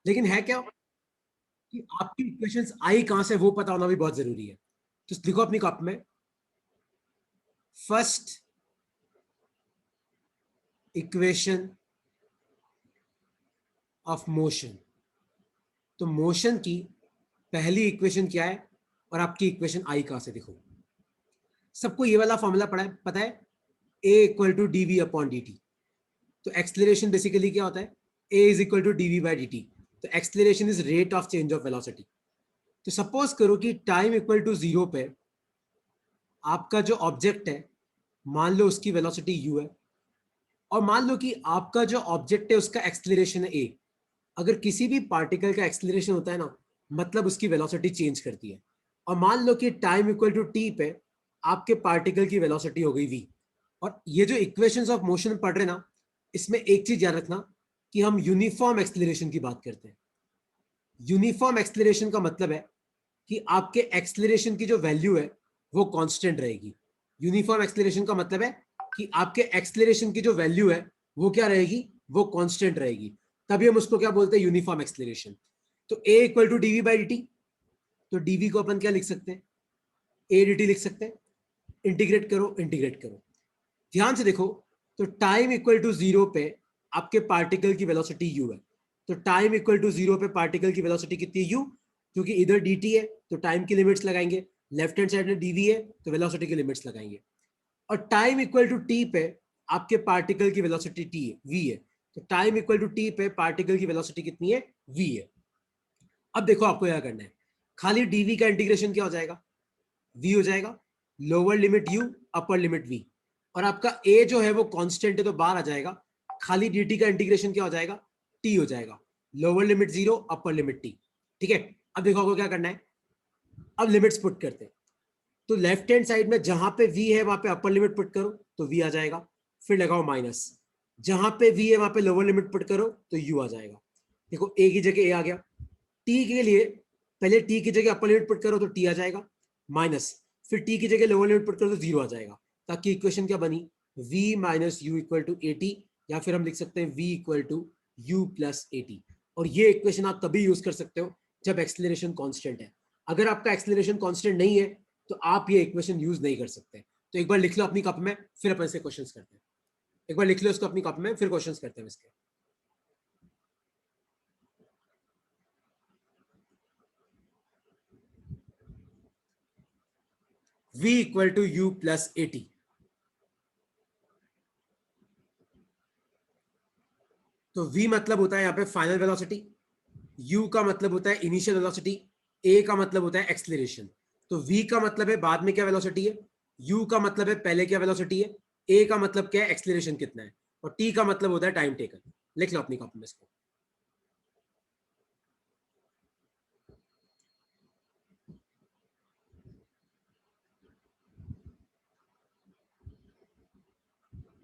लेकिन है क्या कि आपकी इक्वेशंस आई कहां से वो पता होना भी बहुत जरूरी है। तो लिखो अपनी कॉपी में, फर्स्ट इक्वेशन ऑफ मोशन। तो मोशन की पहली इक्वेशन क्या है और आपकी इक्वेशन आई कहां से, देखो सबको ये वाला फॉर्मूला पता है, a equal to d v upon d t. तो एक्सलेरेशन बेसिकली क्या होता है, a is equal to d v by d t. तो acceleration is rate of change of velocity. तो सपोज करो कि टाइम इक्वल टू जीरो पे आपका जो ऑब्जेक्ट है, मान लो उसकी वेलोसिटी यू है, और मान लो कि आपका जो ऑब्जेक्ट है उसका एक्सलेरेशन है ए। अगर किसी भी पार्टिकल का एक्सलेरेशन होता है ना, मतलब उसकी वेलोसिटी चेंज करती है। और मान लो कि टाइम इक्वल टू टी पे आपके पार्टिकल की वेलोसिटी हो गई वी। और ये जो इक्वेशंस ऑफ मोशन पढ़ रहे ना, इसमें एक चीज याद रखना कि हम यूनिफॉर्म एक्सलेरेशन की बात करते हैं। यूनिफॉर्म एक्सलेरेशन का मतलब है कि आपके एक्सलेरेशन की जो वैल्यू है वो कांस्टेंट रहेगी। यूनिफॉर्म एक्सलेरेशन का मतलब है कि आपके एक्सलेरेशन की जो वैल्यू है वो क्या रहेगी, वो कांस्टेंट रहेगी। तभी हम उसको क्या बोलते हैं, यूनिफॉर्म एक्सलेरेशन। तो a equal to dv by d. तो डीवी को अपन क्या लिख सकते हैं, ए डी टी लिख सकते हैं। इंटीग्रेट करो, इंटीग्रेट करो, ध्यान से देखो। तो टाइम इक्वल टू जीरो पे आपके पार्टिकल की वेलोसिटी यू है। तो टाइम इक्वल टू जीरो पे पार्टिकल की वेलोसिटी कितनी है, यू। क्योंकि इधर डी टी है तो टाइम की लिमिट्स लगाएंगे, लेफ्ट हैंड साइड में डीवी है तो वेलोसिटी की लिमिट्स लगाएंगे। और टाइम इक्वल टू टी पे आपके पार्टिकल की वेलोसिटी टी है, वी है। तो टाइम इक्वल टू टी पे पार्टिकल की वेलोसिटी कितनी है, वी है। अब देखो आपको क्या करना है, खाली डीवी का इंटीग्रेशन क्या हो जाएगा, वी हो जाएगा, lower limit u upper limit v. और आपका ए जो है वो कांस्टेंट है तो बाहर आ जाएगा। खाली dt का इंटीग्रेशन क्या हो जाएगा, t हो जाएगा, लोअर लिमिट जीरो अपर लिमिट t। ठीक है। अब देखो आपको क्या करना है, अब लिमिट्स पुट करते हैं। तो लेफ्ट हैंड साइड में जहां पे v है वहां पे अपर लिमिट पुट करो तो v आ जाएगा, फिर लगाओ माइनस। जहां पे v है वहां पे लोअर लिमिट पुट करो तो u आ जाएगा। देखो a की जगह a आ गया। t के लिए पहले t की जगह अपर लिमिट पुट करो तो t आ जाएगा माइनस, फिर t की जगह लोअर लिमिट पुट करो तो जीरो आ जाएगा। ताकि इक्वेशन क्या बनी, v minus u equal to a t, या फिर हम लिख सकते हैं v equal to u plus a t. और ये इक्वेशन आप तभी यूज कर सकते हो जब एक्सलेरेशन कांस्टेंट है। अगर आपका एक्सलेरेशन कांस्टेंट नहीं है तो आप ये इक्वेशन यूज नहीं कर सकते। तो एक बार लिख लो अपनी कॉपी में, फिर अपन से क्वेश्चंस करते हैं। एक बार लिख लो इसको अपनी कॉपी में, फिर क्वेश्चंस करते हैं इसके। v equal to u plus a t. तो v मतलब होता है यहाँ पे फाइनल वेलोसिटी, u का मतलब होता है इनिशियल वेलोसिटी, a का मतलब होता है एक्सलेरेशन। तो v का मतलब है बाद में क्या वेलोसिटी है, u का मतलब है पहले क्या वेलोसिटी है, a का मतलब क्या है एक्सलेरेशन कितना है, और t का मतलब होता है टाइम टेकन। लिख लो अपनी कॉपी में इसको।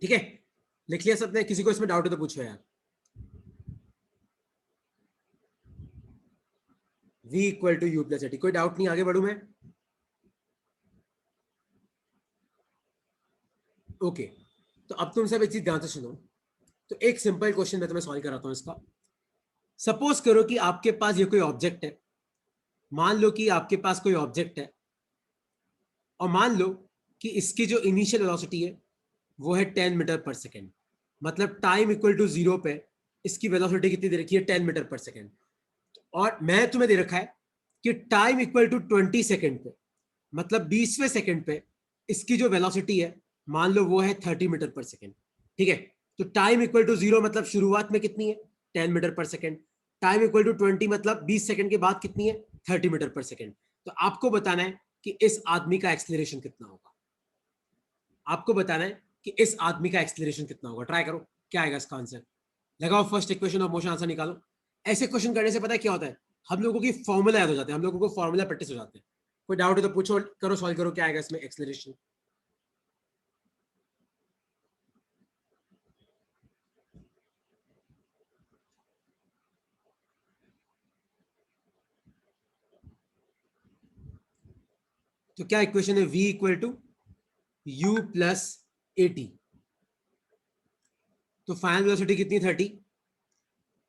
ठीक है, लिख लिया सबने, किसी को इसमें डाउट है तो पूछो यार। v equal to u plus a t, कोई डाउट नहीं, आगे बढ़ू मैं। ओके, तो अब तुम सब एक चीज ध्यान से सुनो। तो एक सिंपल क्वेश्चन मैं तुम्हें सॉल्व कराता हूं इसका। सपोज करो कि आपके पास ये कोई ऑब्जेक्ट है, मान लो कि आपके पास कोई ऑब्जेक्ट है, और मान लो कि इसकी जो इनिशियल वेलोसिटी है वो है 10 मीटर पर सेकेंड। मतलब टाइम इक्वल टू जीरो पे इसकी वेलोसिटी कितनी दे रखी है, 10 मीटर पर सेकेंड। और मैं तुम्हें दे रखा है कि टाइम इक्वल टू 20 सेकेंड पे, मतलब 20वें सेकेंड पे इसकी जो वेलोसिटी है मान लो वो है 30 मीटर पर सेकेंड। ठीक है। तो टाइम इक्वल टू जीरो मतलब शुरुआत में कितनी है, 10 मीटर पर सेकेंड। टाइम इक्वल टू 20 मतलब 20 सेकेंड के बाद कितनी है, 30 मीटर पर सेकेंड। तो आपको बताना है कि इस आदमी का एक्सलेरेशन कितना होगा। आपको बताना है कि इस आदमी का एक्सलेरेशन कितना होगा। ट्राई करो, क्या आएगा इसका आंसर। लगाओ first equation of motion, answer निकालो। ऐसे क्वेश्चन करने से पता है क्या होता है, हम लोगों की फॉर्मूला याद हो जाते हैं, हम लोगों को फॉर्मूला प्रैक्टिस हो जाते हैं। कोई डाउट है तो पूछो, करो सॉल्व करो, क्या आएगा इसमें एक्सलेरेशन। तो क्या इक्वेशन है, v equal to u plus a t. तो फाइनल वेलोसिटी कितनी, 30,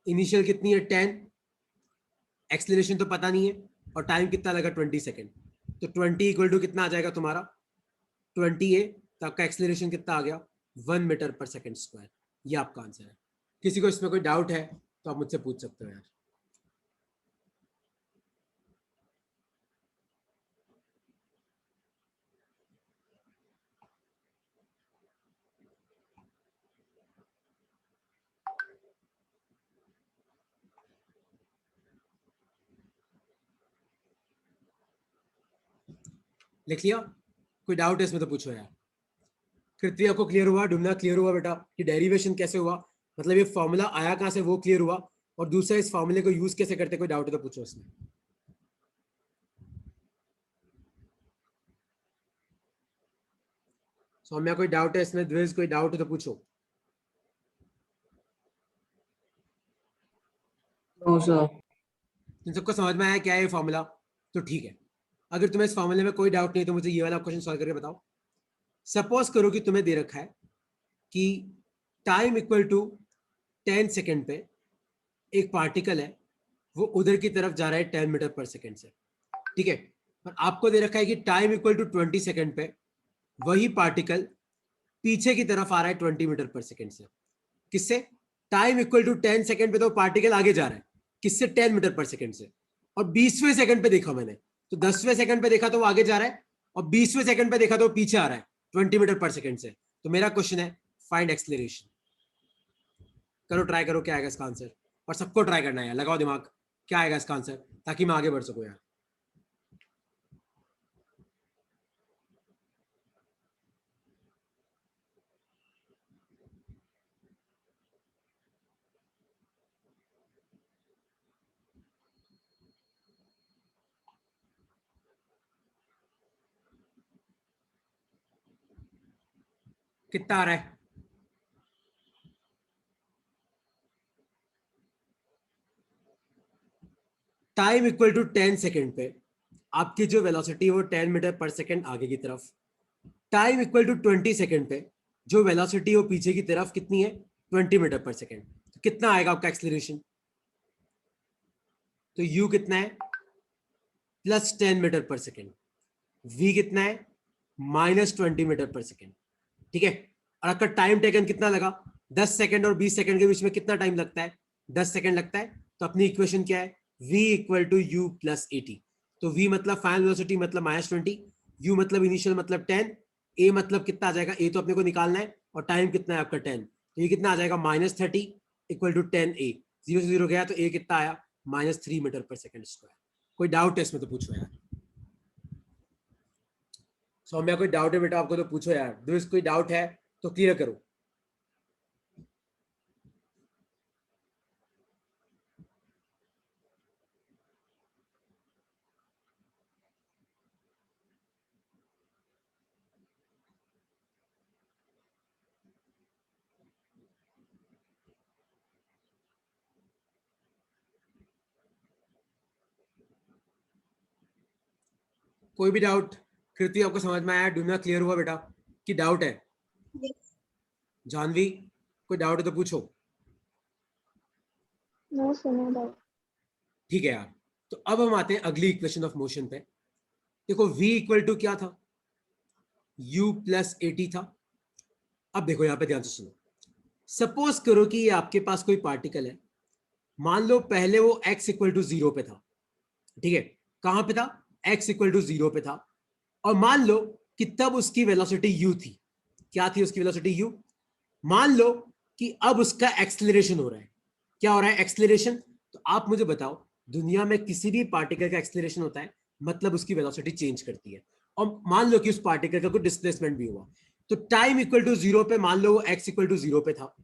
इनिशियल कितनी है 10, एक्सेलरेशन तो पता नहीं है और टाइम कितना लगा 20 सेकेंड, तो 20 इक्वल टू कितना आ जाएगा तुम्हारा 20 तो आपका एक्सेलरेशन कितना आ गया 1 मीटर पर सेकेंड स्क्वायर। ये आपका आंसर है। किसी को इसमें कोई डाउट है तो आप मुझसे पूछ सकते हो यार। लिख लिया? कोई डाउट है इसमें तो पूछो यार। कृत्रिया को क्लियर हुआ? डुमना क्लियर हुआ बेटा कि डेरिवेशन कैसे हुआ, मतलब ये फॉर्मूला आया कहां से वो क्लियर हुआ, और दूसरा इस फॉर्मूले को यूज कैसे करते? कोई डाउट है तो पूछो इसमें। सौम्या कोई डाउट है इसमें? द्विज कोई डाउट है तो पूछो। No sir. इन सबको समझ में आया क्या है ये फॉर्मूला? तो ठीक है। अगर तुम्हें इस फॉर्मूले में कोई डाउट नहीं तो मुझे ये वाला क्वेश्चन सॉल्व करके बताओ। सपोज करो कि तुम्हें दे रखा है कि टाइम इक्वल टू 10 सेकेंड पे एक पार्टिकल है, वो उधर की तरफ जा रहा है 10 मीटर पर सेकेंड से, ठीक है। और आपको दे रखा है कि टाइम इक्वल टू 20 सेकेंड पे वही पार्टिकल पीछे की तरफ आ रहा है 20 मीटर पर सेकेंड से। किससे? टाइम इक्वल टू 10 सेकेंड पे तो पार्टिकल आगे जा रहा है, किससे? 10 मीटर पर सेकेंड से। और 20वें सेकंड पे देखा मैंने तो 10वें सेकंड पे देखा तो वो आगे जा रहा है, और 20वें सेकंड पे देखा तो वो पीछे आ रहा है 20 मीटर पर सेकंड से। तो मेरा क्वेश्चन है फाइंड एक्सेलरेशन। करो, ट्राई करो क्या आएगा इसका आंसर, और सबको ट्राई करना है, लगाओ दिमाग क्या आएगा इसका आंसर ताकि मैं आगे बढ़ सकूं यार। कितना आ रहा है? टाइम इक्वल टू 10 सेकेंड पे आपकी जो वेलोसिटी है वो 10 मीटर पर सेकेंड आगे की तरफ, टाइम इक्वल टू 20 सेकेंड पे जो वेलोसिटी है वो पीछे की तरफ कितनी है? 20 मीटर पर सेकेंड। तो कितना आएगा आपका एक्सेलरेशन? तो u कितना है? प्लस 10 मीटर पर सेकेंड। v कितना है? माइनस 20 मीटर पर सेकेंड, ठीक है। और आपका टाइम टेकन कितना लगा? 10 सेकेंड और 20 सेकेंड के बीच में कितना टाइम लगता है? 10 सेकेंड लगता है। तो अपनी इक्वेशन क्या है? v equal to u plus 80। तो v मतलब फाइनल वेलोसिटी मतलब माइनस 20, u मतलब इनिशियल मतलब 10, a मतलब कितना आ जाएगा? a तो अपने को निकालना है, और टाइम कितना है आपका 10, तो ये कितना आ जाएगा? Minus 30 equal to 10a। 0 से 0 गया तो a कितना आया? माइनस 3 मीटर पर सेकेंड स्क्वायर। कोई डाउट है इसमें तो पूछो यार। सौम्या कोई डाउट है बेटा आपको तो पूछो यार। दोस्त कोई डाउट है तो क्लियर करो। कोई भी डाउट? कृति आपको समझ में आया? डूना क्लियर हुआ बेटा कि डाउट है? Yes. जानवी कोई डाउट है तो पूछो। No, sir, no doubt. ठीक है यार। तो अब हम आते हैं अगली इक्वेशन ऑफ मोशन पे। देखो v इक्वल टू क्या था? u प्लस 80 था। अब देखो यहां पे ध्यान से सुनो। सपोज करो कि ये आपके पास कोई पार्टिकल है, मान लो पहले वो x इक्वल टू 0 पे था, ठीक है। कहां पे था? x इक्वल टू 0 पे था। और मान लो कि तब उसकी वेलोसिटी u थी। क्या थी उसकी वेलोसिटी? u। मान लो कि अब उसका एक्सेलरेशन हो रहा है। क्या हो रहा है? एक्सेलरेशन। तो आप मुझे बताओ, दुनिया में किसी भी पार्टिकल का एक्सेलरेशन होता है मतलब उसकी वेलोसिटी चेंज करती है। और मान लो कि उस पार्टिकल का कोई डिस्प्लेसमेंट भी हुआ, तो टाइम इक्वल टू 0 पे मान लो वो x इक्वल टू 0 पे था,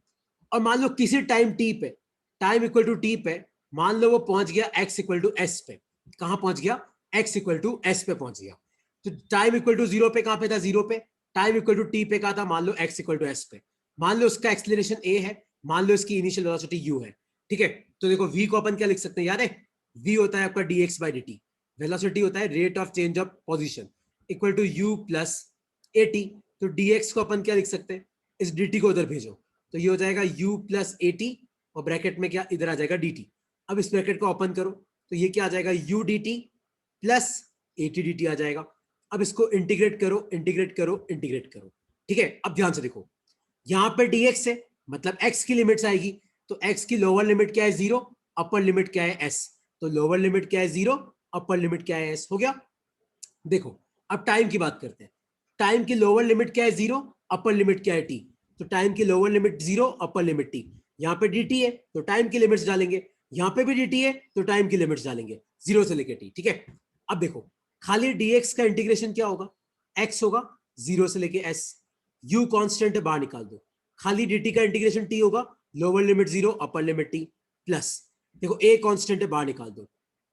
और मान लो किसी टाइम t पे, टाइम इक्वल टू t पे मान लो वो पहुंच गया x इक्वल टू s पे। कहां पहुंच गया? x इक्वल टू s पे पहुंच गया। तो टाइम इक्वल टू 0 पे कहां पे था? 0 पे। टाइम इक्वल टू t पे कहां था? मान लो x इक्वल टू s पे। मान लो उसका एक्सेलरेशन a है, मान लो इसकी इनिशियल वेलोसिटी u है, ठीक है। तो देखो v को अपन क्या लिख सकते हैं? याद है? v होता है आपका dx बाई dt, वेलोसिटी होता है rate of change of position, equal to u plus 80। तो dx को अपन क्या लिख सकते हैं? इस dt को उधर भेजो, तो ये हो जाएगा u प्लस 80, और ब्रैकेट में क्या इधर आ जाएगा dt। अब इस ब्रैकेट को ओपन करो, तो ये क्या आ जाएगा, u d t plus a t d t आ जाएगा। अब इसको इंटीग्रेट करो, इंटीग्रेट करो, इंटीग्रेट करो। ठीक है, अब ध्यान से देखो, यहां पे dx है, मतलब x की लिमिट्स आएगी, तो x की लोअर लिमिट क्या है 0, अपर लिमिट क्या है s, तो लोअर लिमिट क्या है 0, अपर लिमिट क्या है s, हो गया। देखो अब टाइम की बात करते हैं, टाइम की लोअर लिमिट क्या है 0, अपर लिमिट क्या है t, तो टाइम की लोअर लिमिट 0, अपर लिमिट t, यहाँ पे dt है तो टाइम की लिमिट्स डालेंगे, यहाँ पे भी dt है तो टाइम की लिमिट्स डालेंगे 0 से लेके t। ठीक है, अब देखो खाली dx का इंटीग्रेशन क्या होगा, x होगा 0 से लेके s, u कांस्टेंट है बाहर निकाल दो, खाली dt का इंटीग्रेशन t होगा, लोअर लिमिट 0, अपर लिमिट t, प्लस देखो a कांस्टेंट है बाहर निकाल दो,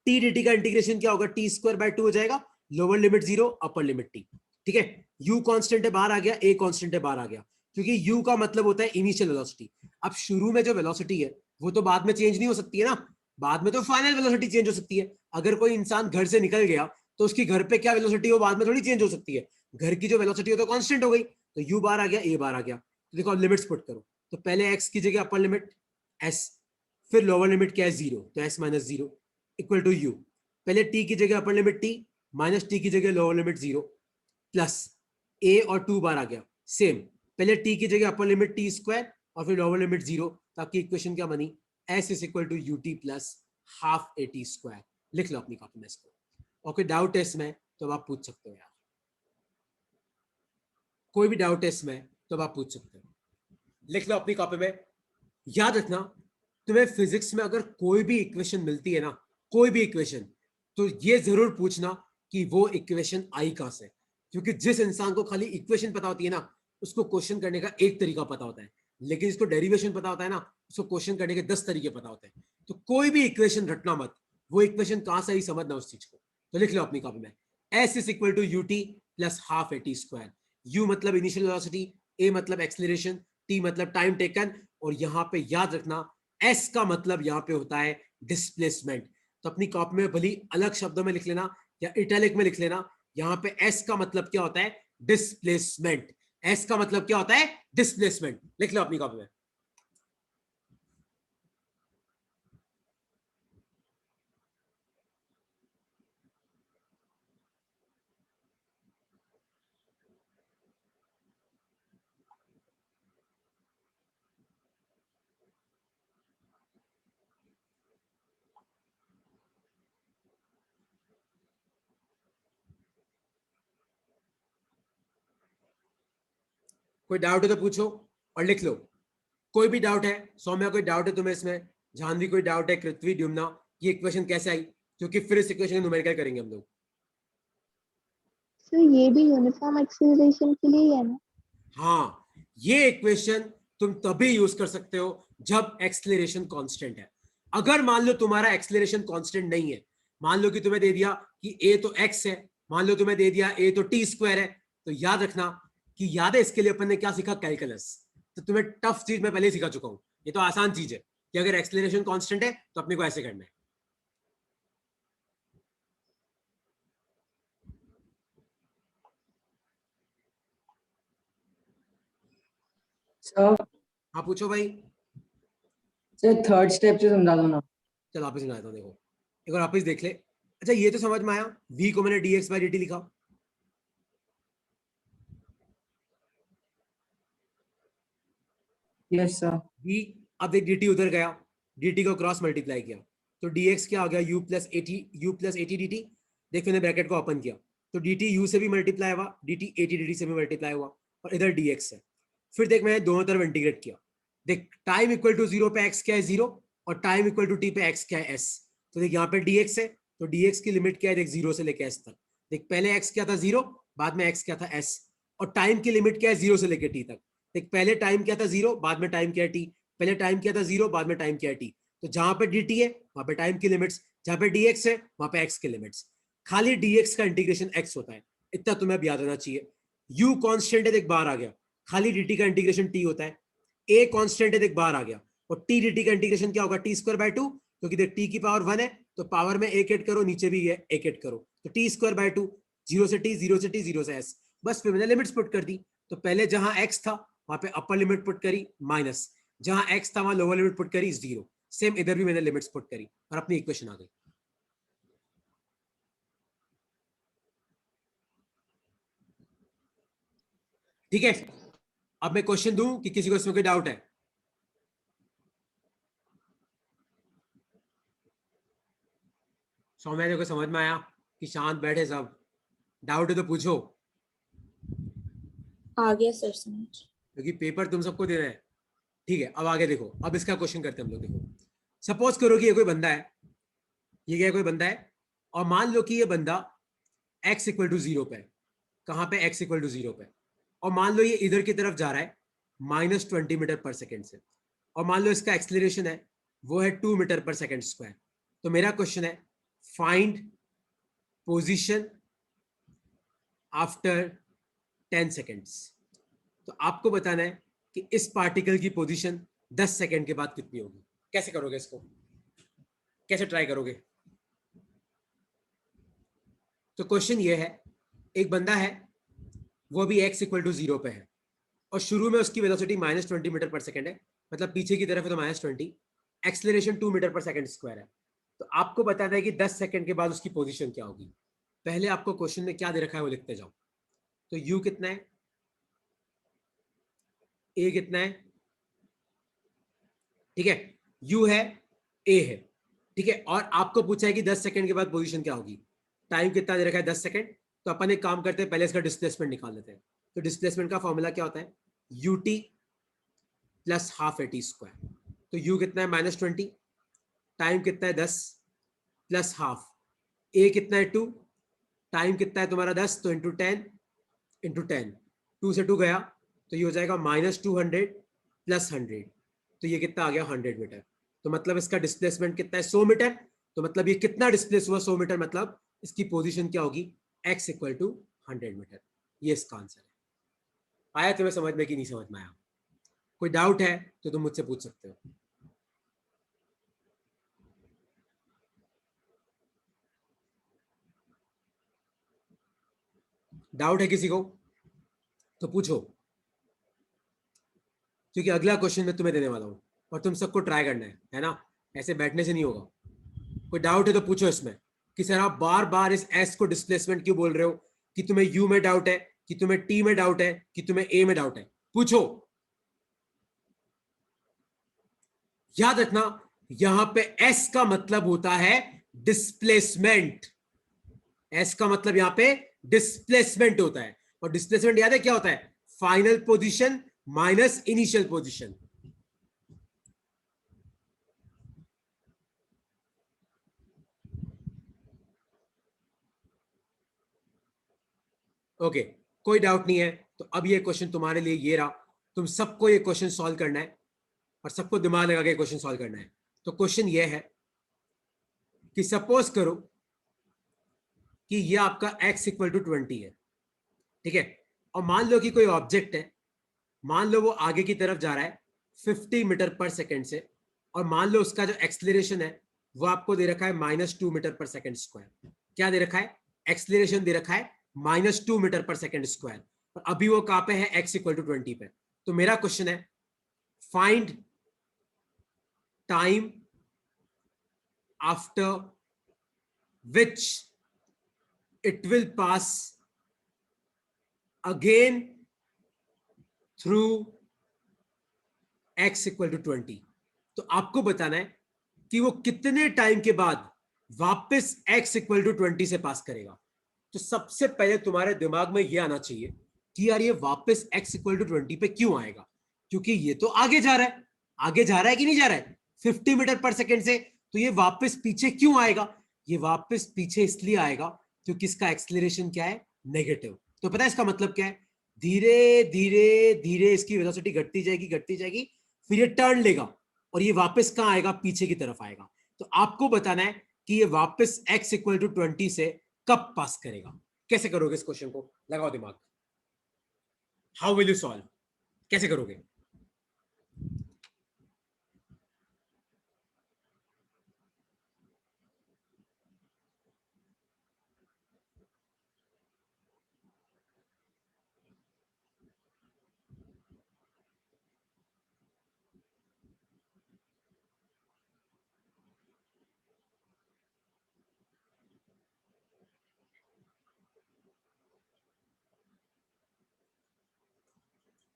t dt का इंटीग्रेशन क्या होगा, t स्क्वायर बाय 2 हो जाएगा, लोअर लिमिट 0, अपर लिमिट t। ठीक है, u कांस्टेंट है बाहर आ गया, a कांस्टेंट है बाहर आ गया, क्योंकि u का मतलब होता है इनिशियल वेलोसिटी। अब शुरू में जो वेलोसिटी है वो तो बाद में चेंज नहीं हो सकती है ना, बाद में तो फाइनल वेलोसिटी चेंज हो सकती है। अगर कोई इंसान घर से निकल गया तो उसकी घर पे क्या वेलोसिटी हो बाद में थोड़ी चेंज हो सकती है, घर की जो वेलोसिटी हो तो कांस्टेंट हो गई, तो u बाहर आ गया, a बाहर आ गया। तो देखो अब लिमिट्स पुट करो, तो पहले x की जगह अपर लिमिट s, फिर लोअर लिमिट क्या है 0, तो s minus 0 equal to u, पहले t की जगह upper limit t, minus t की जगह लोअर लिमिट 0, प्लस a और 2 बार आ गया, सेम पहले t की जगह अपर लिमिट t स्क्वायर और फिर लोअर लिमिट 0, तो आपकी इक्वेशन क्या बनी, s is equal to u t plus half a t square. लिख लो अपनी कॉपी में इसको, और कोई डाउट है इसमें तो आप पूछ सकते हो यार, कोई भी डाउट है इसमें तो आप पूछ सकते हो, लिख लो अपनी कॉपी में। याद रखना, तुम्हें फिजिक्स में अगर कोई भी इक्वेशन मिलती है ना, कोई भी इक्वेशन, तो ये जरूर पूछना कि वो इक्वेशन आई कहां से, क्योंकि जिस इंसान को खाली इक्वेशन पता होती है ना, उसको क्वेश्चन करने का एक तरीका पता होता है, लेकिन जिसको डेरिवेशन पता होता है ना, उसको क्वेश्चन करने के 10 तरीके पता होते हैं। तो कोई भी इक्वेशन रटना मत, वो इक्वेशन कहां से ही समझना उस चीज को। तो लिख लो अपनी कॉपी में, s is equal to u t plus half a t square, u मतलब इनिशियल वेलोसिटी, ए मतलब एक्सलेरेशन, टी मतलब टाइम टेकन, और यहां पे याद रखना एस का मतलब यहां पे होता है डिस्प्लेसमेंट। तो अपनी कॉपी में भली अलग शब्दों में लिख लेना या इटैलिक में लिख लेना, यहां पे एस का मतलब क्या होता है, डिस्प्लेसमेंट। एस का मतलब क्या होता है, डिस्प्लेसमेंट। लिख लो अपनी कॉपी में। कोई डाउट है तो पूछो और लिख लो, कोई भी डाउट है, सौम्या कोई डाउट है तुम्हें इसमें, जानवी कोई डाउट है, कृत्वी, ड्युम्ना, ये इक्वेशन कैसे आई, क्योंकि फिर इस इक्वेशन को न्यूमेरिकल करेंगे हम लोग। सर ये भी यूनिफॉर्म एक्सीलरेशन के लिए ही है ना? हाँ, ये इक्वेशन तुम तभी यूज कर सकते हो जब एक्सलेरेशन कांस्टेंट है। अगर मान लो तुम्हारा एक्सलेरेशन कांस्टेंट नहीं है, मान लो कि तुम्हें दे दिया कि ए तो एक्स है, मान लो तुम्हें दे दिया ए तो टी स्क्वायर है, तो याद रखना कि याद है इसके लिए अपन ने क्या सीखा, कैलकुलस। तो तुम्हें टफ चीज मैं पहले ही सिखा चुका हूं, ये तो आसान चीज है कि अगर एक्सलेरेशन कांस्टेंट है तो अपने को ऐसे करना है। सर हाँ पूछो भाई। सर थर्ड स्टेप से समझा दो ना। चलो वापस समझाता हूँ, देखो एक बार वापस देख ले। अच्छा ये तो समझ में आया, v को मैंने dx बाई dt लिखा, यस सर। v, अब देख dt उधर गया, dt को क्रॉस मल्टीप्लाई किया, तो dx क्या हो गया, u प्लस एटी dt। देख मैंने ब्रैकेट को ओपन किया, तो dt u से भी मल्टीप्लाई हुआ, dt एटी dt से भी मल्टीप्लाई हुआ, और इधर dx है। फिर देख मैंने दोनों तरफ इंटीग्रेट किया, देख टाइम इक्वल टू 0 पे x क्या है 0, और टाइम इक्वल टू t पे x क्या है s। तो देख यहाँ पे dx है, तो dx की लिमिट क्या है, देख 0 से लेके s तक। देख पहले x क्या था 0, बाद में x क्या था s, और टाइम की लिमिट क्या है 0 से लेके t तक। देख पहले टाइम क्या था 0, बाद में टाइम क्या है t, पहले टाइम क्या था 0, बाद में टाइम क्या है t। तो जहां पे dt है वहां पे टाइम की लिमिट्स, जहां पे dx है वहां पे x की लिमिट्स। खाली dx का इंटीग्रेशन x होता है, इतना तुम्हें अब याद रहना चाहिए। u कांस्टेंट है, देख बाहर आ गया, खाली dt का इंटीग्रेशन t होता है। a कांस्टेंट है, देख बाहर आ गया, और t dt का इंटीग्रेशन क्या होगा, टी स्क्वायर बाय 2, क्योंकि देख t की पावर 1 है तो पावर में एक ऐड करो, नीचे भी एक ऐड करो, तो टी स्क्वायर बाय 2, 0 से t, 0 से t, 0 से s। बस फिर मैंने लिमिट्स पुट कर दी, तो पहले जहां x था वहां पे अपर लिमिट पुट करी माइनस, जहां x था वहां लोअर लिमिट पुट करी 0, सेम इधर भी मैंने लिमिट्स पुट करी और अपनी इक्वेशन आ गई। ठीक है, अब मैं क्वेश्चन दूं कि किसी को इसमें कोई डाउट है? सौम्या को समझ में आया कि शांत बैठे सब? डाउट है तो पूछो, आ गया सर समझ। क्योंकि पेपर तुम सबको देना है। ठीक है, अब आगे देखो, अब इसका क्वेश्चन करते हैं हम लोग। देखो, सपोज करो कि ये कोई बंदा है, ये क्या कोई बंदा है, और मान लो कि ये बंदा x इक्वल टू 0 पे है। कहां पे? x इक्वल टू 0 पे। और मान लो ये इधर की तरफ जा रहा है -20 मीटर पर सेकेंड से, और मान लो इसका एक्सलेरेशन है वो है 2 मीटर पर सेकेंड स्क्वायर। तो मेरा क्वेश्चन है, फाइंड पोजीशन आफ्टर 10 सेकेंड्स। तो आपको बताना है कि इस पार्टिकल की पोजीशन 10 सेकेंड के बाद कितनी होगी। कैसे करोगे इसको? कैसे ट्राई करोगे? तो क्वेश्चन ये है, एक बंदा है, वो भी x इक्वल टू 0 पे है, और शुरू में उसकी वेलोसिटी -20 मीटर पर सेकेंड है, मतलब पीछे की तरफ है तो -20, एक्सलेरेशन 2 मीटर पर सेकेंड स्क्वायर है। तो आपको बताना है कि 10 सेकेंड के बाद उसकी पोजीशन क्या होगी। पहले आपको क्वेश्चन में क्या दे रखा है वो लिखते जाओ। तो u कितना है, a कितना है, ठीक है, u है, a है, ठीक है, और आपको पूछा है कि 10 सेकंड के बाद पोजीशन क्या होगी। टाइम कितना दे रखा है? 10 सेकंड। तो अपन एक काम करते हैं, पहले इसका डिस्प्लेसमेंट निकाल लेते हैं। तो डिस्प्लेसमेंट का फॉर्मूला क्या होता है? ut plus half a t square. तो u कितना है? -20, टाइम कितना है? 10, प्लस हाफ, a कितना है? 2, टाइम कितना है तुम्हारा? 10, तो इंटू टेन, 2 से 2 गया, तो ये हो जाएगा -200 प्लस 100। तो ये कितना आ गया? 100 मीटर। तो मतलब इसका डिस्प्लेसमेंट कितना है? 100 मीटर। तो मतलब ये कितना डिस्प्लेस हुआ? 100 मीटर। मतलब इसकी पोजीशन क्या होगी? x equal to 100 metre. ये इसका आंसर है। आया तुम्हें समझ में कि नहीं समझ में आया? कोई डाउट है तो तुम मुझसे पूछ सकते हो। डाउट है किसी को तो पूछो, क्योंकि अगला क्वेश्चन मैं तुम्हें देने वाला हूं और तुम सबको ट्राई करना है ना? ऐसे बैठने से नहीं होगा। कोई डाउट है तो पूछो इसमें कि सर आप बार बार इस एस को डिस्प्लेसमेंट क्यों बोल रहे हो, कि तुम्हें यू में डाउट है, कि तुम्हें टी में डाउट है, कि तुम्हें ए में डाउट है। पूछो। याद रखना, यहां पे एस का मतलब होता है डिस्प्लेसमेंट। एस का मतलब यहां पे डिस्प्लेसमेंट होता है, और डिस्प्लेसमेंट याद है क्या होता है? Final position minus initial position. Okay, कोई डाउट नहीं है तो अब ये क्वेश्चन तुम्हारे लिए ये रहा। तुम सबको ये क्वेश्चन सॉल्व करना है और सबको दिमाग लगा के क्वेश्चन सॉल्व करना है। तो क्वेश्चन ये है कि सपोज करो कि ये आपका x इक्वल टू 20 है, ठीक है, और मान लो कि कोई ऑब्जेक्ट है, मान लो वो आगे की तरफ जा रहा है 50 मीटर पर सेकेंड से, और मान लो उसका जो एक्सलेरेशन है वो आपको दे रखा है -2 मीटर पर सेकेंड स्क्वायर। क्या दे रखा है? एक्सलेरेशन दे रखा है -2 मीटर पर सेकेंड स्क्वायर। और अभी वो कहां पे है? x इक्वल टू 20 पे। तो मेरा क्वेश्चन है, find time after which it will pass again through x equal to 20। तो आपको बताना है कि वो कितने टाइम के बाद वापस x इक्वल टू 20 से पास करेगा। तो सबसे पहले तुम्हारे दिमाग में ये आना चाहिए कि यार ये वापस x इक्वल टू 20 पे क्यों आएगा, क्योंकि ये तो आगे जा रहा है। आगे जा रहा है कि नहीं जा रहा है 50 मीटर पर सेकेंड से? तो ये वापस पीछे क्यों आएगा? ये वापस पीछे इसलिए आएगा क्योंकि इसका एक्सलेरेशन क्या है? नेगेटिव। तो पता है इसका मतलब क्या है? धीरे धीरे धीरे इसकी वेलोसिटी घटती जाएगी, घटती जाएगी, फिर ये टर्न लेगा और ये वापस कहां आएगा? पीछे की तरफ आएगा। तो आपको बताना है कि ये वापस x इक्वल टू 20 से कब पास करेगा। कैसे करोगे इस क्वेश्चन को? लगाओ दिमाग। How will you solve? कैसे करोगे?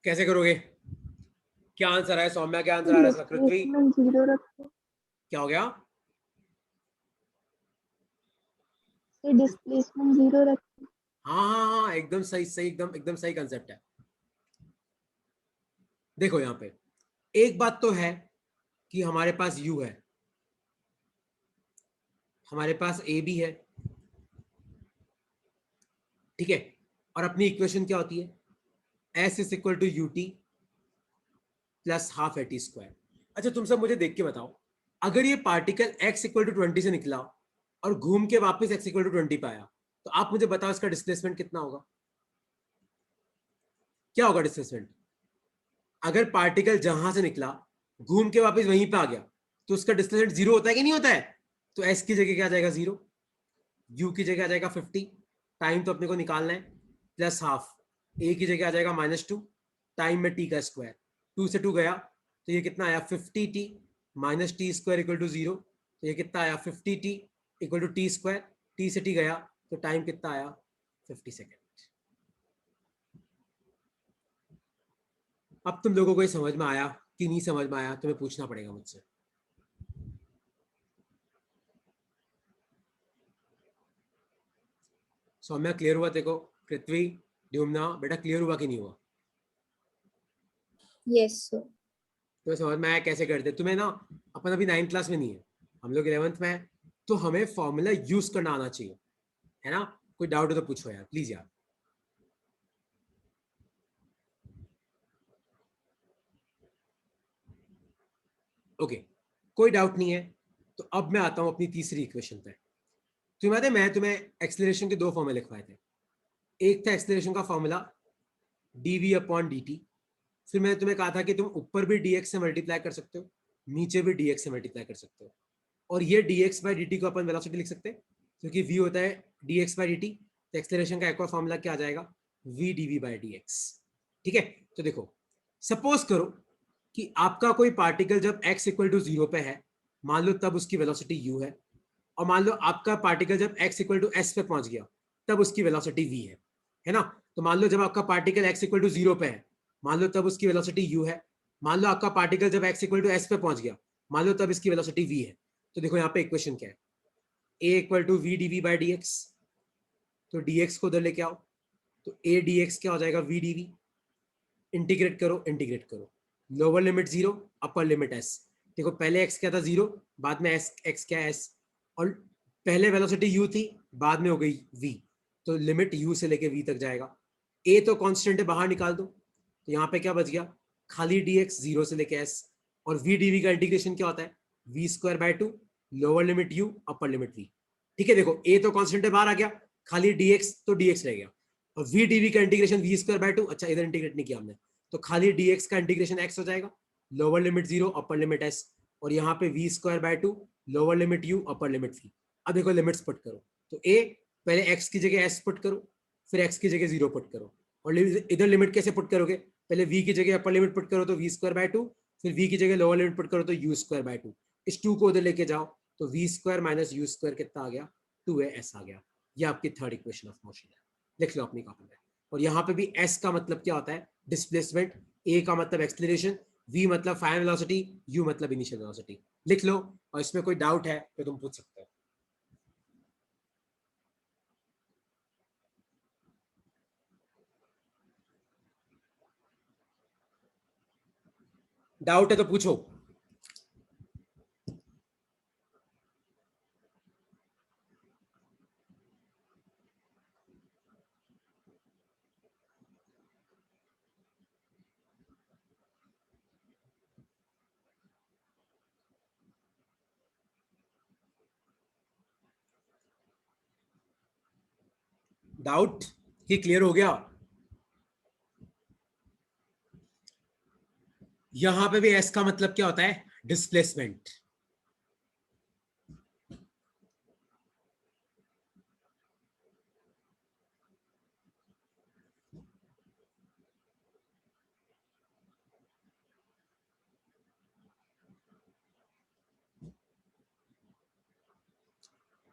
कैसे करोगे? क्या आंसर है सौम्या? क्या आंसर आ रहा है इसका? पृथ्वी डिस्प्लेसमेंट जीरो रखो। क्या हो गया? सर डिस्प्लेसमेंट जीरो रखो। हाँ हाँ हाँ, एकदम सही सही, एकदम एकदम सही कंसेप्ट है। देखो यहाँ पे एक बात तो है कि हमारे पास u है, हमारे पास a भी है, ठीक है। और अपनी इक्वेशन क्या होती है? s is equal to u t plus half a t square. अच्छा तुम सब मुझे देख के बताओ, अगर ये पार्टिकल x इक्वल टू 20 से निकला और घूम के वापस x इक्वल टू 20 पे आया, तो आप मुझे बताओ इसका डिस्प्लेसमेंट कितना होगा? क्या होगा डिस्प्लेसमेंट? अगर पार्टिकल जहां से निकला घूम के वापस वहीं पे आ गया, तो उसका डिस्प्लेसमेंट जीरो होता है कि नहीं होता है? तो s की जगह क्या आ जाएगा? जीरो। u की जगह आ जाएगा 50, टाइम तो अपने को निकालना है, प्लस हाफ। a की जगह आ जाएगा -2, टाइम में t का स्क्वायर, 2 से 2 गया तो ये कितना आया? 50t minus t square equal to 0। तो ये कितना आया? 50t equal to t square, t से t गया तो टाइम कितना आया? 50 सेकेंड। अब तुम लोगों को ये समझ में आया कि नहीं समझ में आया? तुम्हें पूछना पड़ेगा मुझसे। सौम्या क्लियर हुआ? देखो पृथ्वी, ड्यूमना, बेटा क्लियर हुआ कि नहीं हुआ? Yes sir. तुम्हें समझ में आया कैसे करते? तुम्हें ना, अपन अभी 9th क्लास में नहीं है, हम लोग 11th में है, तो हमें फॉर्मूला यूज करना आना चाहिए, है ना? कोई डाउट हो तो पूछो यार, प्लीज यार। ओके, कोई डाउट नहीं है। तो अब मैं आता हूं अपनी तीसरी इक्वेशन पे। तुम्हें याद है मैं तुम्हें एक्सेलरेशन के दो फॉर्मूले लिखवाए थे? एक था एक्सेलरेशन का फॉर्मूला dv अपॉन dt, फिर मैंने तुम्हें कहा था कि तुम ऊपर भी dx से मल्टीप्लाई कर सकते हो, नीचे भी dx से मल्टीप्लाई कर सकते हो। और ये dx बाई dt को अपन वेलोसिटी लिख सकते हैं, क्योंकि v होता है dx बाई dt। तो एक्सेलरेशन का एक और फॉर्मूला क्या आ जाएगा? v dv by dx। ठीक है, तो देखो सपोज करो कि आपका कोई पार्टिकल जब x इक्वल टू 0 पे है, मान लो तब उसकी वेलोसिटी u है, और मान लो आपका पार्टिकल जब x इक्वल टू s पे पहुंच गया तब उसकी वेलोसिटी v है ना? तो मान लो जब आपका पार्टिकल x इक्वल टू 0 पे है, मान लो तब उसकी वेलोसिटी u है। मान लो आपका पार्टिकल जब x इक्वल टू s पे पहुंच गया, मान लो तब इसकी वेलोसिटी v है। तो देखो यहाँ पे इक्वेशन क्या है? a equal to v d v by d x, तो dx को उधर लेके आओ, तो a dx क्या हो जाएगा? v dv। इंटीग्रेट करो, इंटीग्रेट करो, लोअर लिमिट 0, अपर लिमिट s। देखो पहले x क्या था? 0, बाद में x क्या है? s। और पहले वेलोसिटी u थी, बाद में हो गई v, तो लिमिट u से लेके v तक जाएगा। a तो कांस्टेंट है, बाहर निकाल दो, तो यहाँ पे क्या बच गया? खाली dx 0 से लेके s। और v dv का इंटीग्रेशन क्या होता है? v square by 2, lower limit u, upper limit v। ठीक है, देखो a तो कांस्टेंट है, बाहर आ गया, खाली dx तो dx रह गया, और v dv का इंटीग्रेशन v स्क्वायर बाय 2। अच्छा इधर इंटीग्रेट नहीं किया हमने, तो खाली dx का इंटीग्रेशन x हो जाएगा, लोअर लिमिट 0, अपर लिमिट s। और यहाँ पे v square by 2, lower limit u, upper limit v। अब देखो लिमिट्स पुट करो, तो a पहले x की जगह s पुट करो, फिर x की जगह 0 पुट करो। और इधर लिमिट कैसे पुट करोगे? पहले v की जगह अपर लिमिट पुट करो तो v स्क्वायर बाय 2, फिर v की जगह लोअर लिमिट पुट करो तो u स्क्वायर बाय 2। इस 2 को उधर लेके जाओ, तो v square minus u square कितना आ गया? 2as आ गया। ये आपकी थर्ड इक्वेशन ऑफ मोशन है, लिख लो अपनी कॉपी में। और यहाँ पे भी s का मतलब क्या होता है? डिस्प्लेसमेंट। a का मतलब एक्सेलरेशन, v मतलब फाइनल वेलोसिटी, u मतलब इनिशियल वेलोसिटी। लिख लो, और इसमें कोई डाउट है तो तुम पूछ सकते हो। डाउट है तो पूछो। डाउट कि क्लियर हो गया? यहां पे भी s का मतलब क्या होता है? डिस्प्लेसमेंट।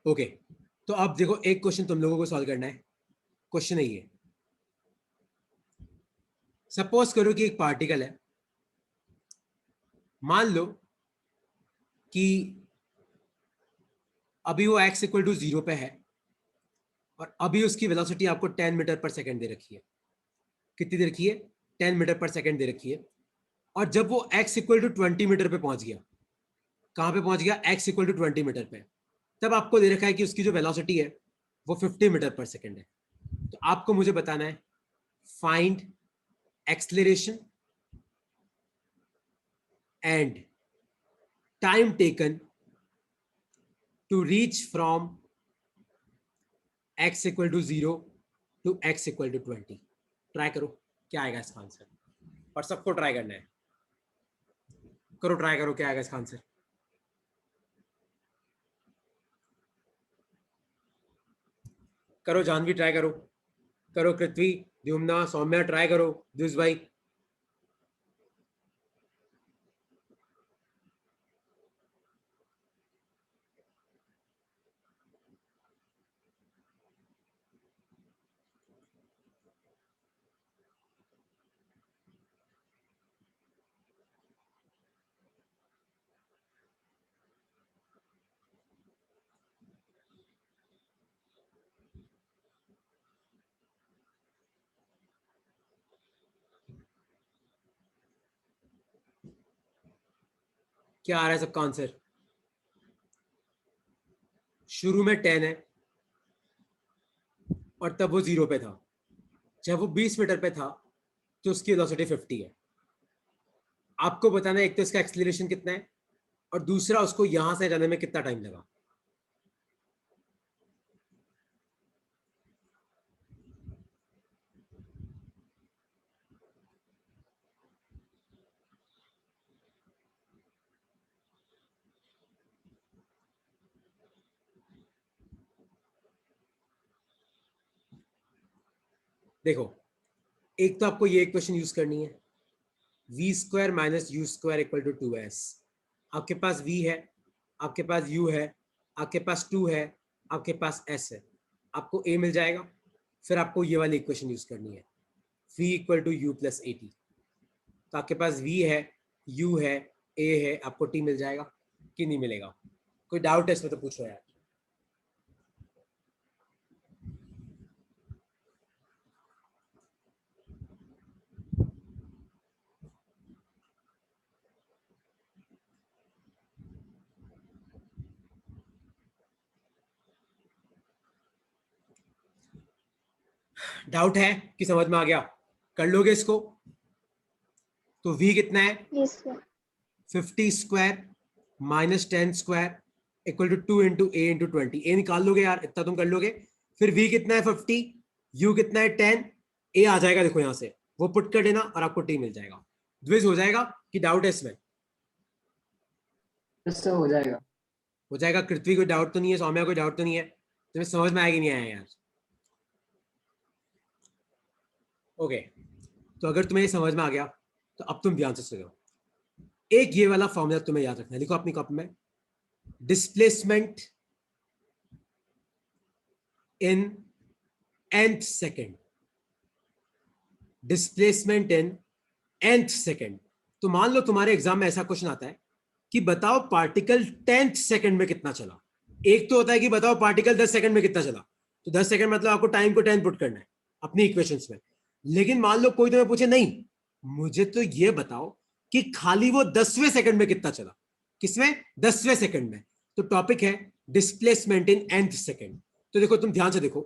ओके, तो अब देखो एक क्वेश्चन तुम लोगों को सॉल्व करना है। क्वेश्चन है ये, सपोज करो कि एक पार्टिकल है, मान लो कि अभी वो x इक्वल टू 0 पे है और अभी उसकी वेलोसिटी आपको 10 मीटर पर सेकेंड दे रखी है। कितनी दे रखी है? 10 मीटर पर सेकेंड दे रखी है। और जब वो x इक्वल टू 20 मीटर पे पहुंच गया, कहां पे पहुंच गया? x इक्वल टू 20 मीटर पे, तब आपको दे रखा है कि उसकी जो वेलोसिटी है वो 50 मीटर पर सेकेंड है। तो आपको मुझे बताना है find acceleration and time taken to reach from x equal to 0 to x equal to 20। Try करो क्या आएगा इसका आंसर, और सबको ट्राई करना है। करो, ट्राई करो क्या आएगा इसका आंसर। करो जानवी, ट्राई करो। करो पृथ्वी, द्युम्ना, सौम्या, ट्राई करो। दिस भाई क्या आ रहा है सबका आंसर? शुरू में 10 है और तब वो 0 पे था। जब वो 20 मीटर पे था तो उसकी वेलोसिटी 50 है। आपको बताना है एक तो इसका एक्सेलरेशन कितना है और दूसरा उसको यहां से जाने में कितना टाइम लगा। देखो, एक तो आपको ये इक्वेशन यूज करनी है, v square minus u square equal to 2s। आपके पास v है, आपके पास u है, आपके पास 2 है, आपके पास s है, आपको a मिल जाएगा। फिर आपको ये वाली इक्वेशन यूज करनी है, v equal to u plus a t. तो आपके पास v है, u है, a है, आपको t मिल जाएगा कि नहीं मिलेगा? कोई डाउट है इसमें तो पूछो यार। डाउट है कि समझ में आ गया? कर लोगे इसको? तो v कितना है? Yes, sir. 50 square minus 10 square equal to 2 into a into 20। A निकाल लोगे यार, इतना तुम कर लोगे। फिर v कितना है? 50, u कितना है? 10, a आ जाएगा देखो यहां से, वो पुट कर देना और आपको t मिल जाएगा। द्विज हो जाएगा कि डाउट है इसमें? इससे हो जाएगा। हो जाएगा। पृथ्वी कोई डाउट तो नहीं है? सौम्या कोई डाउट तो नहीं है? तुम्हें समझ में आएगी नहीं आया यार? ओके, तो अगर तुम्हें ये समझ में आ गया तो अब तुम ध्यान से सुनो। एक ये वाला फॉर्मूला तुम्हें याद रखना है, लिखो अपनी कॉपी में, displacement in nth second. Displacement in nth second. तो मान लो तुम्हारे एग्जाम में ऐसा क्वेश्चन आता है कि बताओ पार्टिकल 10th सेकेंड में कितना चला। एक तो होता है कि बताओ पार्टिकल 10 सेकेंड में कितना चला, तो 10 सेकेंड मतलब आपको टाइम को 10 पुट करना है अपनी इक्वेशंस में। लेकिन मान लो कोई तुम्हें पूछे, नहीं मुझे तो ये बताओ कि खाली वो 10वें सेकंड में कितना चला। किसमें? 10वें सेकंड में। तो टॉपिक है डिस्प्लेसमेंट इन nth सेकंड। तो देखो, तुम ध्यान से देखो,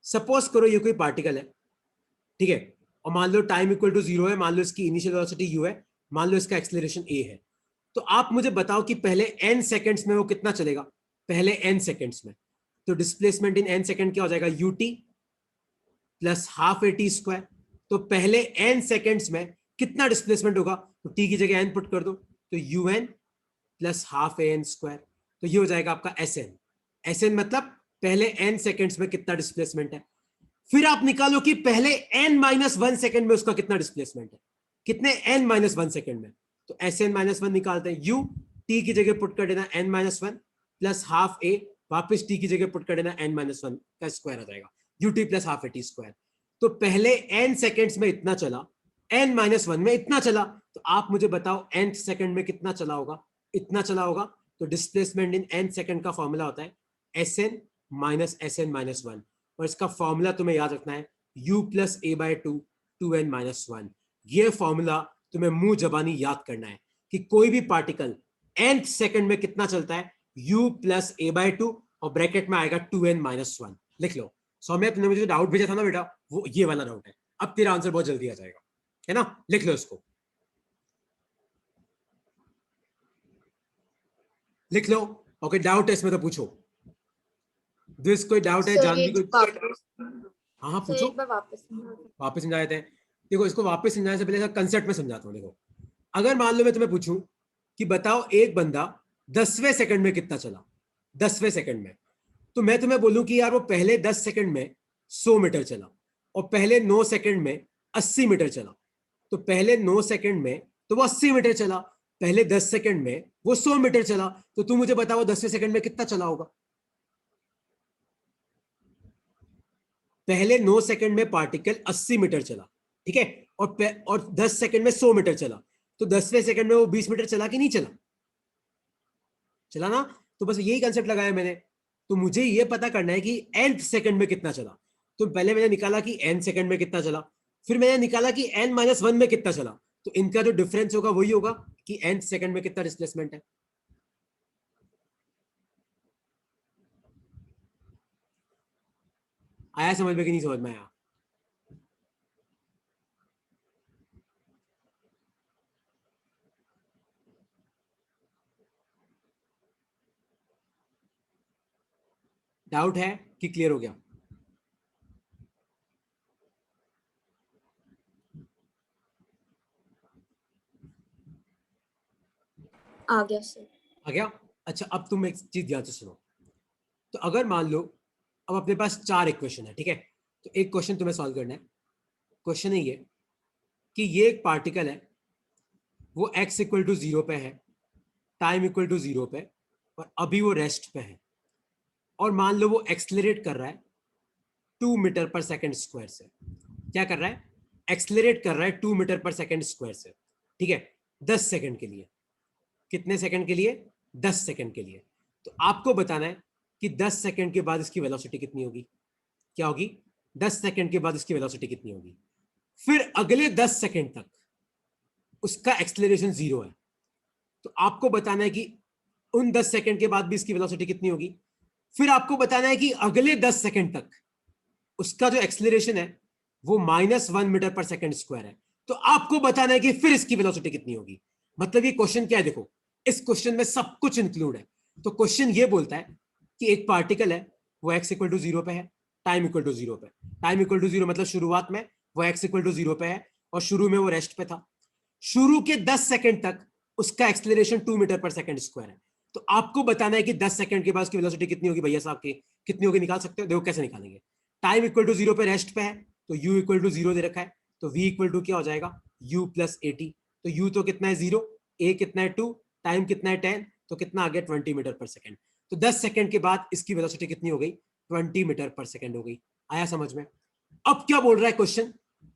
सपोज करो ये कोई पार्टिकल है, ठीक है, और मान लो टाइम इक्वल टू 0 है, मान लो इसकी इनिशियल वेलोसिटी u है, मान लो इसका एक्सेलरेशन a है। तो आप मुझे बताओ कि पहले n सेकंड्स में वो कितना चलेगा, पहले n सेकंड्स में। तो डिस्प्लेसमेंट इन n सेकंड क्या हो जाएगा? ut plus half a t square. तो पहले n सेकंड्स में कितना डिस्प्लेसमेंट होगा? तो t की जगह n पुट कर दो, तो un plus half A N square. तो ये हो जाएगा आपका sn। sn मतलब पहले n सेकंड्स में कितना डिस्प्लेसमेंट है। फिर आप निकालो कि पहले n माइनस 1 सेकंड में उसका कितना डिस्प्लेसमेंट है। कितने? n माइनस 1 सेकंड में। तो sn माइनस 1 निकालते हैं, u t की जगह पुट कर देना n minus 1 plus half a, वापस t की जगह पुट कर देना n माइनस 1 का स्क्वायर आ जाएगा, ut plus half a t square. तो पहले n सेकंड्स में इतना चला, n-1 में इतना चला, तो आप मुझे बताओ nth सेकंड में कितना चला होगा, इतना चला होगा। तो डिस्प्लेसमेंट इन n सेकंड का फॉर्मूला होता है Sn माइनस Sn-1, और इसका फॉर्मूला तुम्हें याद रखना है u plus a bye 2 2n-1। ये फॉर्मूला तुम्हें मुंह जबानी याद करना है कि कोई भी पार्टिकल nth सेकंड में कितना चलता है, u प्लस a बाय 2 और ब्रैकेट में आएगा 2n-1। लिख लो। सौम्या, तुमने मुझे डाउट भेजा था ना बेटा, वो ये वाला डाउट है। अब तेरा आंसर बहुत जल्दी आ जाएगा, है ना? लिख लो इसको, लिख लो। ओके, डाउट है इसमें तो पूछो। दिस कोई डाउट है, जानवी कोई? हाँ हाँ पूछो। एक बार वापस समझा देते हैं। देखो, इसको वापस समझाने से पहले कंसेप्ट में समझाता हूँ। देखो, अगर मान लो मैं तुम्हें पूछूं कि बताओ एक बंदा 10वें सेकंड में कितना चला, 10वें सेकंड में, तो मैं तुम्हें बोलूं कि यार वो पहले 10 सेकंड में 100 मीटर चला और पहले 9 सेकंड में 80 मीटर चला। तो पहले 9 सेकंड में तो वो 80 मीटर चला, पहले 10 सेकंड में वो 100 मीटर चला। तो तू मुझे बताओ 10वें सेकंड में कितना चला होगा? पहले 9 सेकंड में पार्टिकल 80 मीटर चला, ठीक है, और 10 सेकंड में 100 मीटर चला। तो 10वें सेकंड में वो 20 मीटर चला कि नहीं चला? चला ना? तो बस यही कंसेप्ट लगाया मैंने। तो मुझे ये पता करना है कि nth सेकंड में कितना चला। तो पहले मैंने निकाला कि n सेकंड में कितना चला, फिर मैंने निकाला कि n-1 में कितना चला। तो इनका जो डिफरेंस होगा वही होगा कि nth सेकंड में कितना डिस्प्लेसमेंट है। आया समझ में कि नहीं समझ में आया? डाउट है कि क्लियर हो गया? आ गया सर। आ गया? अच्छा, अब तुम एक चीज ध्यान से सुनो। तो अगर मान लो अब अपने पास 4 इक्वेशन है, ठीक है, तो एक क्वेश्चन तुम्हें सॉल्व करना है। क्वेश्चन है ये कि ये एक पार्टिकल है, वो x इक्वल टू 0 पे है, टाइम इक्वल टू 0 पे, और अभी वो रेस्ट पे है, और मान लो वो एक्सलरेट कर रहा है 2 मीटर पर सेकंड स्क्वायर से। क्या कर रहा है? एक्सलरेट कर रहा है 2 मीटर पर सेकंड स्क्वायर से, ठीक है, 10 सेकंड के लिए। कितने सेकंड के लिए? 10 सेकंड के लिए। तो आपको बताना है कि 10 सेकंड के बाद इसकी वेलोसिटी कितनी होगी। क्या होगी? 10 सेकंड के बाद इसकी वेलोसिटी कितनी होगी। फिर अगले 10 सेकंड तक उसका एक्सेलरेशन 0 है। तो आपको बताना है कि उन 10 सेकंड के बाद भी इसकी वेलोसिटी कितनी होगी। फिर आपको बताना है कि अगले 10 सेकंड तक उसका जो एक्सेलरेशन है वो -1 मीटर पर सेकंड स्क्वायर है। तो आपको बताना है कि फिर इसकी वेलोसिटी कितनी होगी। मतलब ये क्वेश्चन क्या है? देखो, इस क्वेश्चन में सब कुछ इंक्लूड है। तो क्वेश्चन ये बोलता है कि एक पार्टिकल है, वो x इक्वल टू 0 पे है, टाइम इक्वल टू 0 पे। टाइम इक्वल टू 0 मतलब शुरुआत में वो x इक्वल टू 0 पे है और शुरू में वो रेस्ट पे था। शुरू के 10 सेकंड तक उसका एक्सेलरेशन 2 मीटर पर सेकंड स्क्वायर है। तो आपको बताना है कि 10 सेकंड के बाद उसकी वेलोसिटी कितनी होगी। भैया साहब की कितनी होगी निकाल सकते हो? देखो कैसे निकालेंगे। टाइम इक्वल टू 0 पे रेस्ट पे है, तो u इक्वल टू 0 दे रखा है, तो v इक्वल टू क्या हो जाएगा? u plus 80। तो u तो कितना है? 0, a कितना है? 2, टाइम कितना है? 10, तो कितना आ गया? 20 मीटर पर सेकंड। तो 10 सेकंड के बाद इसकी वेलोसिटी कितनी हो गई? 20 मीटर पर सेकंड हो गई। आया समझ में? अब क्या बोल रहा है क्वेश्चन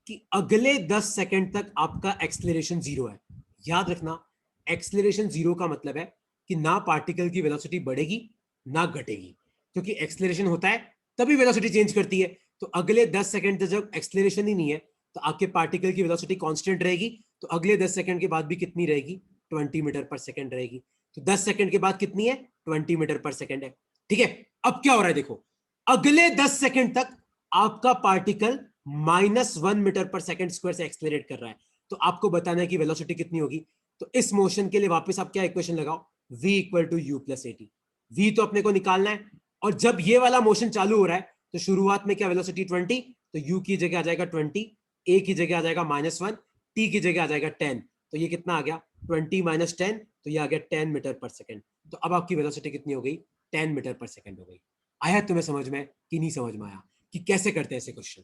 कि अगले 10 सेकंड तक आपका एक्सेलरेशन 0 है। याद रखना, एक्सेलरेशन 0 का मतलब है कि ना पार्टिकल की वेलोसिटी बढ़ेगी ना घटेगी, क्योंकि एक्सेलरेशन होता है तभी वेलोसिटी चेंज करती है। तो अगले 10 सेकंड तक जब एक्सेलरेशन ही नहीं है तो आपके पार्टिकल की वेलोसिटी कांस्टेंट रहेगी। तो अगले 10 सेकंड के बाद भी कितनी रहेगी? 20 मीटर पर सेकंड रहेगी। तो 10 सेकंड के बाद कितनी है? 20 मीटर पर सेकंड है, ठीक है। अब क्या हो रहा है देखो, अगले 10 सेकंड तक आपका पार्टिकल -1 मीटर पर सेकंड स्क्वायर से एक्सेलरेट कर रहा है। तो आपको बताना है कि वेलोसिटी कितनी होगी। तो इस मोशन के लिए वापस आप क्या इक्वेशन लगाओ? v equal to u plus 80। v तो अपने को निकालना है, और जब ये वाला मोशन चालू हो रहा है तो शुरुआत में क्या वेलोसिटी 20, तो u की जगह आ जाएगा 20, a की जगह आ जाएगा -1, t की जगह आ जाएगा 10। तो ये कितना आ गया? 20 - 10, तो ये आ गया 10 मीटर पर सेकंड। तो अब आपकी वेलोसिटी कितनी हो गई? 10 मीटर पर सेकंड हो गई। आया तुम्हें समझ में कि नहीं समझ में आया कि कैसे करते हैं ऐसे क्वेश्चन?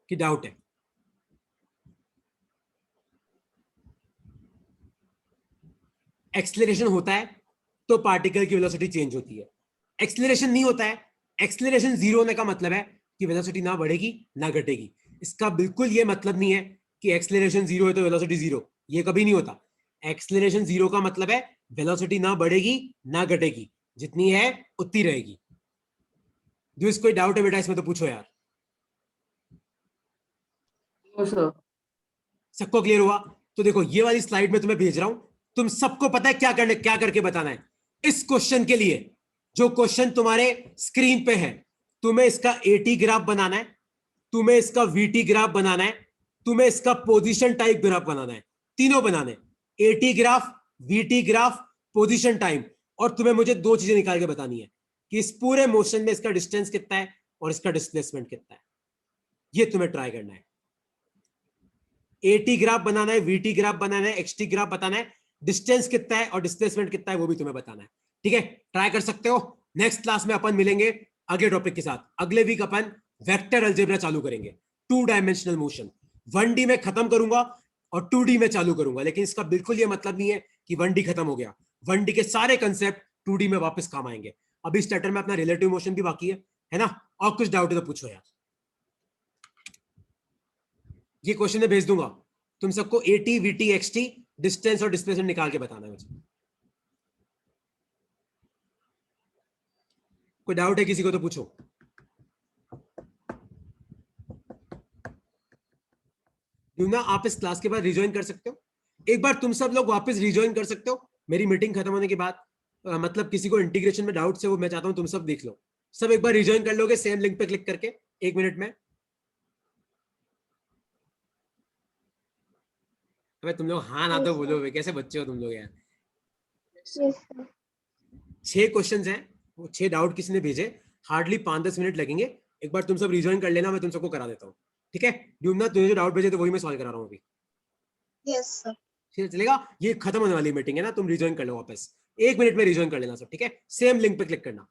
कि डाउट है? एक्सेलरेशन होता है तो पार्टिकल की वेलोसिटी चेंज होती है। एक्सेलरेशन नहीं होता है, एक्सेलरेशन 0 होने का मतलब है कि वेलोसिटी ना बढ़ेगी ना घटेगी। इसका बिल्कुल ये मतलब नहीं है कि एक्सेलरेशन 0 है तो वेलोसिटी 0, ये कभी नहीं होता। एक्सेलरेशन 0 का मतलब है वेलोसिटी ना बढ़ेगी ना घटेगी, जितनी है उतनी रहेगी। जो इसको कोई डाउट है बेटा इसमें तो पूछो यार। No sir. सबको क्लियर हुआ? तो देखो ये वाली स्लाइड में तुम्हें भेज रहा हूं, तुम सबको पता है क्या करके बताना है। इस क्वेश्चन के लिए जो क्वेश्चन तुम्हारे स्क्रीन पे है, तुम्हें इसका एटी ग्राफ बनाना है, तुम्हें इसका वीटी ग्राफ बनाना है, तुम्हें इसका पोजीशन टाइप ग्राफ बनाना है, तीनों बनाने, eighty graph, VT graph, position time. और तुम्हें मुझे दो चीजें निकाल के बतानी है कि इस पूरे मोशन में इसका डिस्टेंस कितना है और इसका डिस्प्लेसमेंट कितना है। ये तुम्हें ट्राई करना है। एटी ग्राफ बनाना है, वीटी ग्राफ बनाना है, एक्सटी ग्राफ बताना है, डिस्टेंस कितना है और डिस्प्लेसमेंट कितना है वो भी तुम्हें बताना है। ठीक है, ट्राई कर सकते हो। नेक्स्ट क्लास में अपन मिलेंगे अगले टॉपिक के साथ। अगले वीक अपन वेक्टर अलजेब्रा चालू करेंगे, 2 डायमेंशनल मोशन। 1D में खत्म करूंगा और 2D में चालू करूंगा, लेकिन इसका बिल्कुल ये मतलब नहीं है कि 1D खत्म हो गया। 1D के सारे कंसेप्ट 2D में वापस काम आएंगे। अभी स्टार्टर में अपना रिलेटिव मोशन भी बाकी है ना? और कुछ डाउट है तो पूछो यार। ये क्वेश्चन में भेज दूंगा, तुम सबको एटी, वीटी, एक्सटी, डिस्टेंस और डिस्प्लेसमेंट निकाल के बताना है मुझे। कोई डाउट है किसी को तो पूछो। ना आप इस क्लास के बाद रिज्वाइन कर सकते हो। एक बार तुम सब लोग वापस रिज्वाइन कर सकते हो मेरी मीटिंग खत्म होने के बाद। मतलब किसी को इंटीग्रेशन में डाउट है वो मैं चाहता हूं तुम सब देख लो। सब एक बार रिज्वाइन कर लोगे सेम लिंक पे क्लिक करके 1 मिनट में? अबे तुम लोग हाँ ना तो बोलो, कैसे बच्चे हो तुम लोग यार। Yes, sir. 6 क्वेश्चंस हैं, वो 6 डाउट किसी ने भेजे, हार्डली 5-10 मिनट लगेंगे। एक बार तुम सब रिज्वाइन कर लेना, मैं तुम सबको करा देता हूँ। ठीक है ड्यूमना, तुझे जो डाउट भेजे तो वही मैं सॉल्व करा रहा हूँ अभी। Yes, sir. ठीक है चलेगा? ये खत्म होने वाली मीटिंग है ना, तुम रिज्वाइन कर लो वापस 1 मिनट में रिज्वाइन कर लेना सब। ठीक है, सेम लिंक पे क्लिक करना।